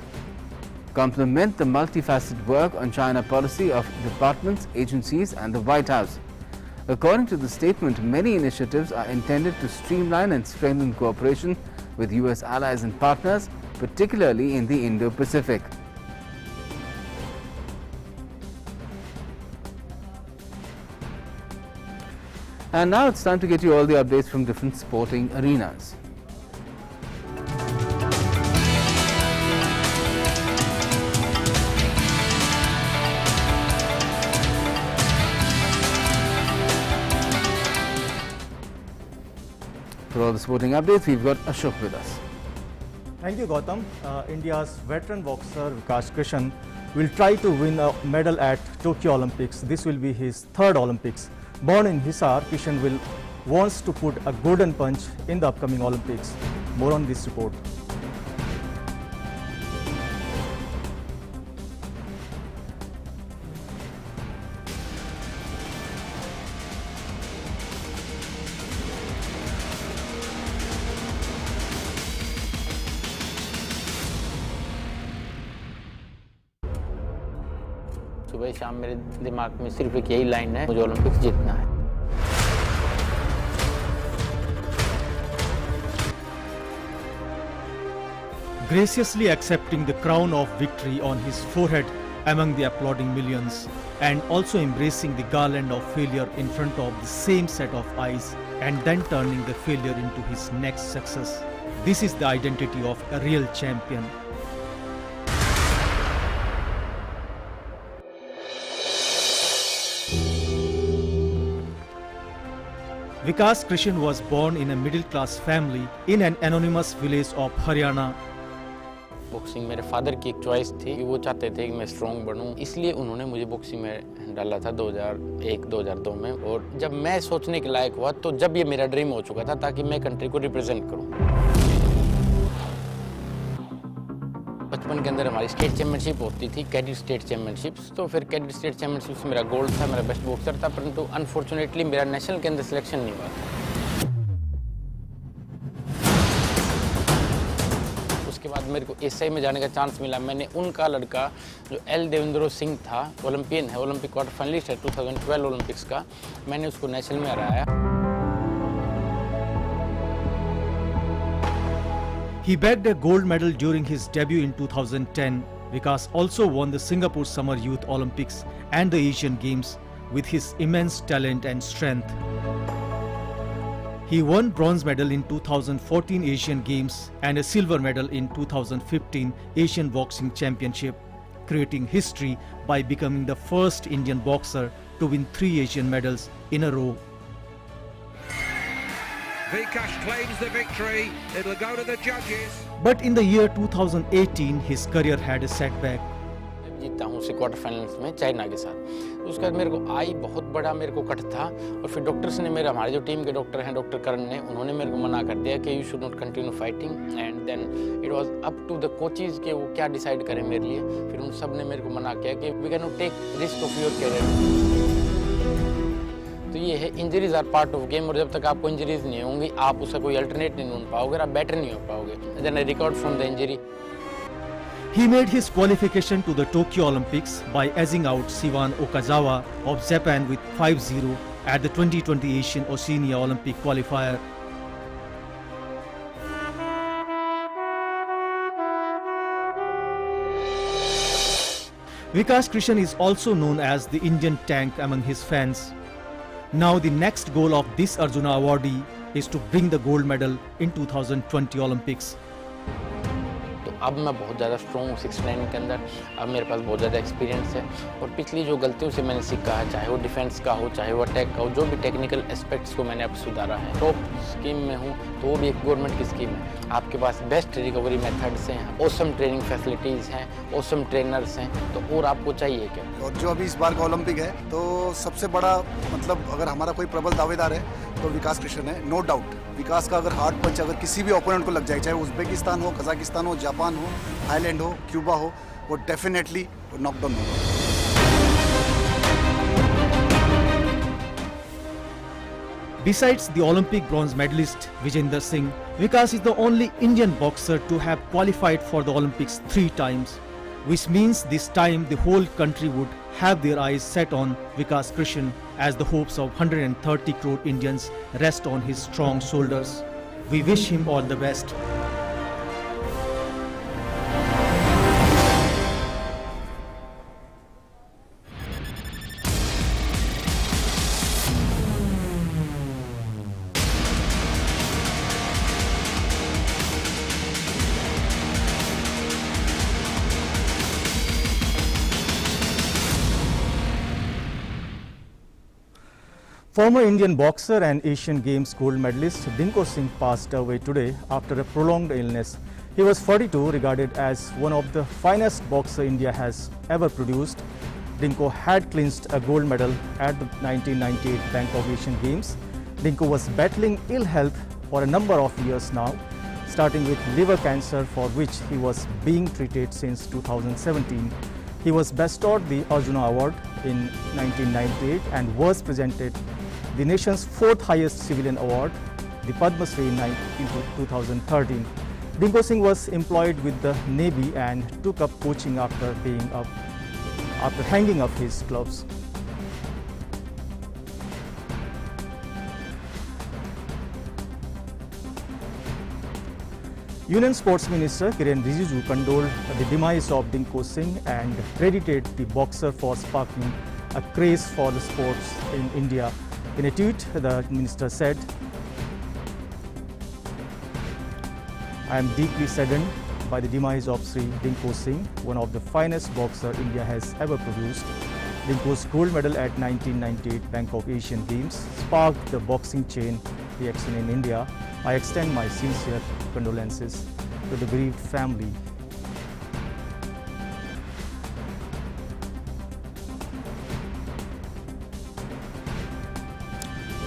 [SPEAKER 2] complement the multifaceted work on China policy of departments, agencies and the White House. According to the statement, many initiatives are intended to streamline and strengthen cooperation with U.S. allies and partners, particularly in the Indo-Pacific. And now it's time to get you all the updates from different sporting arenas. For all the sporting updates, we've got Ashok with us.
[SPEAKER 15] Thank you, Gautam. India's veteran boxer Vikas Krishan will try to win a medal at Tokyo Olympics. This will be his 3rd Olympics. Born in Hisar, Krishan wants to put a golden punch in the upcoming Olympics. More on this report.
[SPEAKER 16] सुबह शाम मेरे दिमाग में सिर्फ एक यही line है, मुझे ओलंपिक्स जीतना है।
[SPEAKER 17] Graciously accepting the crown of victory on his forehead among the applauding millions, and also embracing the garland of failure in front of the same set of eyes, and then turning the failure into his next success. This is the identity of a real champion. Vikas Krishan was born in a middle-class family in an anonymous village of Haryana.
[SPEAKER 16] Boxing मेरे father की एक choice थी कि वो चाहते थे कि मैं स्ट्रॉन्ग बनूं, इसलिए उन्होंने मुझे बॉक्सिंग में डाला था 2001-2002 में। और जब मैं सोचने के लायक हुआ तो जब ये मेरा ड्रीम हो चुका था ताकि मैं कंट्री को रिप्रेजेंट करूं। बचपन के अंदर हमारी स्टेट चैंपियनशिप होती थी, कैडेट स्टेट चैंपियनशिप्स, तो फिर कैडेट स्टेट चैंपियनशिप्स मेरा गोल्ड था, मेरा बेस्ट बॉक्सर था, परंतु अनफॉर्चुनेटली मेरा नेशनल के अंदर सिलेक्शन नहीं हुआ था। उसके बाद मेरे को एसआई में जाने का चांस मिला। मैंने उनका लड़का जो एल देवेंद्र सिंह था, ओलंपियन है, ओलंपिक क्वार्टर फाइनलिस्ट है 2012 ओलंपिक्स का, मैंने उसको नेशनल में हराया।
[SPEAKER 17] He bagged a gold medal during his debut in 2010. Vikas also won the Singapore Summer Youth Olympics and the Asian Games with his immense talent and strength. He won bronze medal in 2014 Asian Games and a silver medal in 2015 Asian Boxing Championship, creating history by becoming the first Indian boxer to win 3 Asian medals in a row.
[SPEAKER 18] Vikas claims the victory. It'll go to the judges.
[SPEAKER 17] But in the year 2018, his career had a setback.
[SPEAKER 16] जीता हूँ उसे quarter finals में China के साथ। उसके बाद मेरे को आई बहुत बड़ा मेरे को कट था, और फिर डॉक्टर्स ने मेरे, हमारे जो टीम के डॉक्टर हैं डॉक्टर करण ने, उन्होंने मेरे को मना कर दिया कि you should not continue fighting, and then it was up to the coaches के वो क्या डिसाइड करें मेरे लिए। फिर उन सब ने मेरे को मना किया कि we can not take risk of your career. तो ये है, injuries are part of game, और जब तक आपको इंजरीज नहीं होंगी आप उसका कोई अल्टरनेट नहीं ढूंढ पाओगे, आप बेटर नहीं हो पाओगे। Then I recovered from the injury.
[SPEAKER 17] He made his qualification to the Tokyo Olympics by edging out Sivan Okazawa of Japan with 5-0 at the 2020 Asian Oceania Olympic qualifier. Vikas Krishan is also known as the Indian tank among his fans. Now the next goal of this Arjuna awardee is to bring the gold medal in 2020 Olympics.
[SPEAKER 16] अब मैं बहुत ज़्यादा strong हूँ 6'9" के अंदर, अब मेरे पास बहुत ज़्यादा एक्सपीरियंस है, और पिछली जो गलतियों से मैंने सीखा है, चाहे वो डिफेंस का हो, चाहे वो अटैक का हो, जो भी टेक्निकल एस्पेक्ट्स को मैंने अब सुधारा है। टॉप स्कीम में हूँ तो वो भी एक गवर्नमेंट की स्कीम है। आपके पास बेस्ट रिकवरी मेथड्स हैं, ऑसम ट्रेनिंग फैसिलिटीज़ हैं, ऑसम ट्रेनर्स हैं, तो और आपको चाहिए क्या?
[SPEAKER 19] और जो अभी इस बार का ओलंपिक है तो सबसे बड़ा मतलब अगर हमारा कोई प्रबल दावेदार है तो विकास कृष्ण है, नो डाउट। विकास का अगर हार्ड पंच अगर किसी भी ओपोनेंट को लग जाए, चाहे उज़्बेकिस्तान हो, कजाकिस्तान हो, जापान हो, थाईलैंड हो, क्यूबा हो, वो डेफिनेटली नॉकडाउन होगा।
[SPEAKER 17] Besides the Olympic bronze medalist Vijender Singh, Vikas is the only Indian boxer to have qualified for the Olympics 3 times, which means this time the whole country would have their eyes set on Vikas Krishan as the hopes of 130 crore Indians rest on his strong shoulders. We wish him all the best.
[SPEAKER 15] Former Indian boxer and Asian Games gold medalist Dinko Singh passed away today after a prolonged illness. He was 42, regarded as one of the finest boxers India has ever produced. Dinko had clinched a gold medal at the 1998 Bangkok Asian Games. Dinko was battling ill health for a number of years now, starting with liver cancer, for which he was being treated since 2017. He was bestowed the Arjuna Award in 1998 and was presented the nation's 4th highest civilian award, the Padma Shri, in 2013. Dinko Singh was employed with the Navy and took up coaching after hanging up his gloves. Union Sports Minister Kiren Rijiju condoled the demise of Dinko Singh and credited the boxer for sparking a craze for the sports in India. In a tweet, the minister said, I am deeply saddened by the demise of Sri Dinko Singh, one of the finest boxer India has ever produced. Dinko's gold medal at 1998 Bangkok Asian Games sparked the boxing chain reaction in India. I extend my sincere condolences to the bereaved family.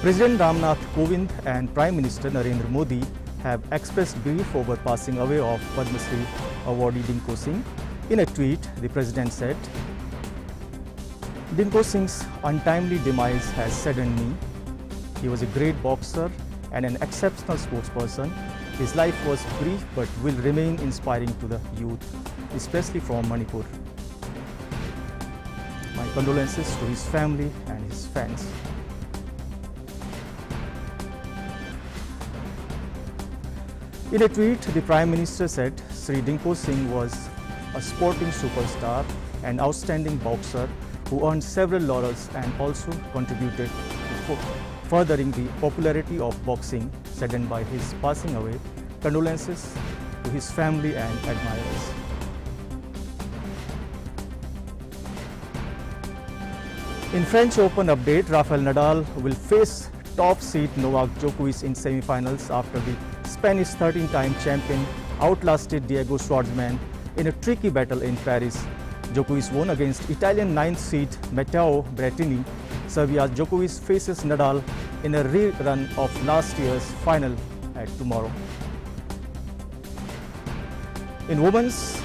[SPEAKER 15] President Ramnath Kovind and Prime Minister Narendra Modi have expressed grief over passing away of Padma Shri awardee Dinko Singh. In a tweet, the President said, Dinko Singh's untimely demise has saddened me. He was a great boxer and an exceptional sportsperson. His life was brief but will remain inspiring to the youth, especially from Manipur. My condolences to his family and his fans. In a tweet, the Prime Minister said Sri Dinko Singh was a sporting superstar and outstanding boxer who earned several laurels and also contributed to furthering the popularity of boxing. Saddened by his passing away, condolences to his family and admirers. In French Open update, Rafael Nadal will face top seed Novak Djokovic in semi-finals after the Spanish 13-time champion outlasted Diego Schwartzman in a tricky battle in Paris. Djokovic won against Italian 9th seed Matteo Berrettini. Serbia's Djokovic faces Nadal in a rerun of last year's final at tomorrow. In women's,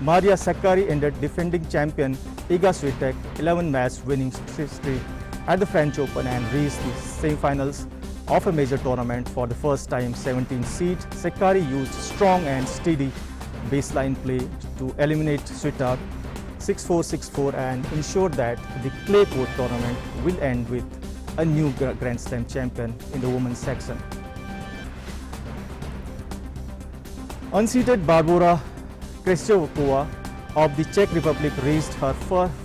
[SPEAKER 15] Maria Sakkari ended defending champion Iga Swiatek 11-match winning streak at the French Open and reached the semi-finals of a major tournament for the first time. 17th seed Sakkari used strong and steady baseline play to eliminate Swiatek 6-4, 6-4 and ensure that the clay court tournament will end with a new Grand Slam champion in the women's section. Unseeded Barbora Krejcikova of the Czech Republic reached her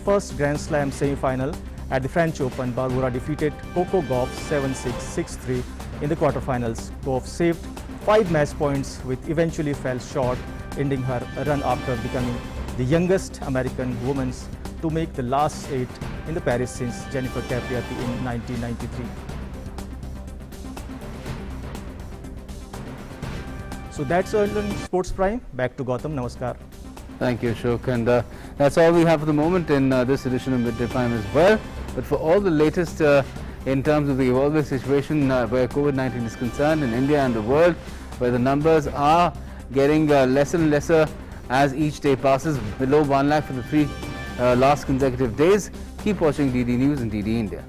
[SPEAKER 15] first Grand Slam semi-final at the French Open. Barbora defeated Coco Gauff 7-6, 6-3 in the quarterfinals. Gauff saved 5 match points, which eventually fell short, ending her run after becoming the youngest American woman to make the last 8 in the Paris since Jennifer Capriati in 1993. So that's all on Sports Prime. Back to Gautam. Namaskar.
[SPEAKER 2] Thank you, Ashok. And that's all we have for the moment in this edition of Midday Prime as well. But for all the latest in terms of the evolving situation where COVID-19 is concerned in India and the world, where the numbers are getting lesser and lesser as each day passes, below 1 lakh for the 3 last consecutive days, keep watching DD News and DD India.